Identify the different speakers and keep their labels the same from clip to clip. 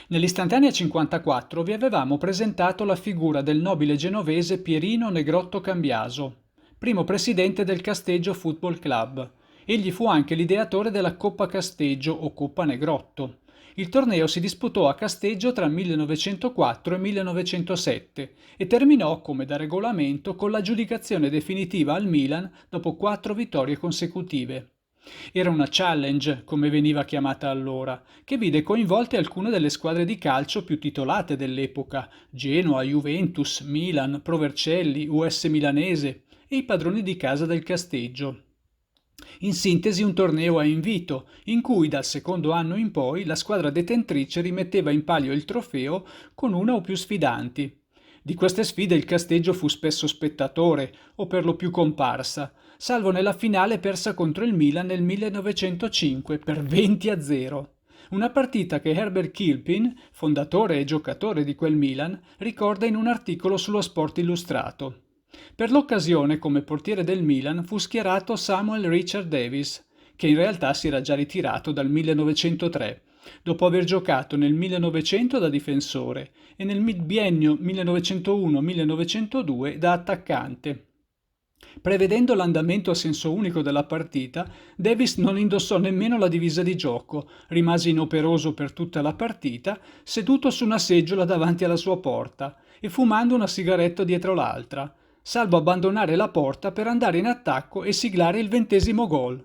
Speaker 1: Nell'istantanea 54 vi avevamo presentato la figura del nobile genovese Pierino Negrotto Cambiaso, primo presidente del Casteggio Football Club. Egli fu anche l'ideatore della Coppa Casteggio o Coppa Negrotto. Il torneo si disputò a Casteggio tra 1904 e 1907 e terminò, come da regolamento, con l'aggiudicazione definitiva al Milan dopo 4 vittorie consecutive. Era una challenge, come veniva chiamata allora, che vide coinvolte alcune delle squadre di calcio più titolate dell'epoca: Genoa, Juventus, Milan, Pro Vercelli, US Milanese e i padroni di casa del Casteggio. In sintesi un torneo a invito, in cui dal secondo anno in poi la squadra detentrice rimetteva in palio il trofeo con una o più sfidanti. Di queste sfide il Casteggio fu spesso spettatore, o per lo più comparsa, salvo nella finale persa contro il Milan nel 1905 per 20-0. Una partita che Herbert Kilpin, fondatore e giocatore di quel Milan, ricorda in un articolo sullo Sport Illustrato. Per l'occasione, come portiere del Milan, fu schierato Samuel Richard Davis, che in realtà si era già ritirato dal 1903, dopo aver giocato nel 1900 da difensore e nel biennio 1901-1902 da attaccante. Prevedendo l'andamento a senso unico della partita, Davis non indossò nemmeno la divisa di gioco, rimase inoperoso per tutta la partita, seduto su una seggiola davanti alla sua porta e fumando una sigaretta dietro l'altra, salvo abbandonare la porta per andare in attacco e siglare il 20° gol.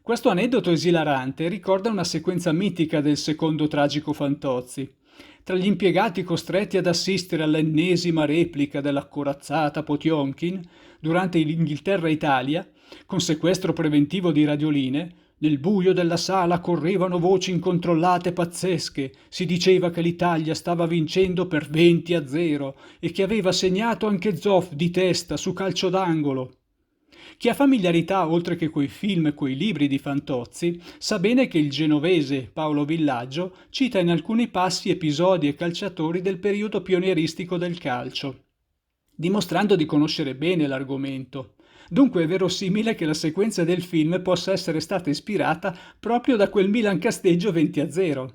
Speaker 1: Questo aneddoto esilarante ricorda una sequenza mitica del secondo tragico Fantozzi. Tra gli impiegati costretti ad assistere all'ennesima replica della corazzata Potionkin durante l'Inghilterra-Italia, con sequestro preventivo di radioline, nel buio della sala correvano voci incontrollate pazzesche. Si diceva che l'Italia stava vincendo per 20-0 e che aveva segnato anche Zoff di testa su calcio d'angolo. Chi ha familiarità oltre che coi film e coi libri di Fantozzi sa bene che il genovese Paolo Villaggio cita in alcuni passi episodi e calciatori del periodo pionieristico del calcio, dimostrando di conoscere bene l'argomento. Dunque è verosimile che la sequenza del film possa essere stata ispirata proprio da quel Milan Casteggio 20-0.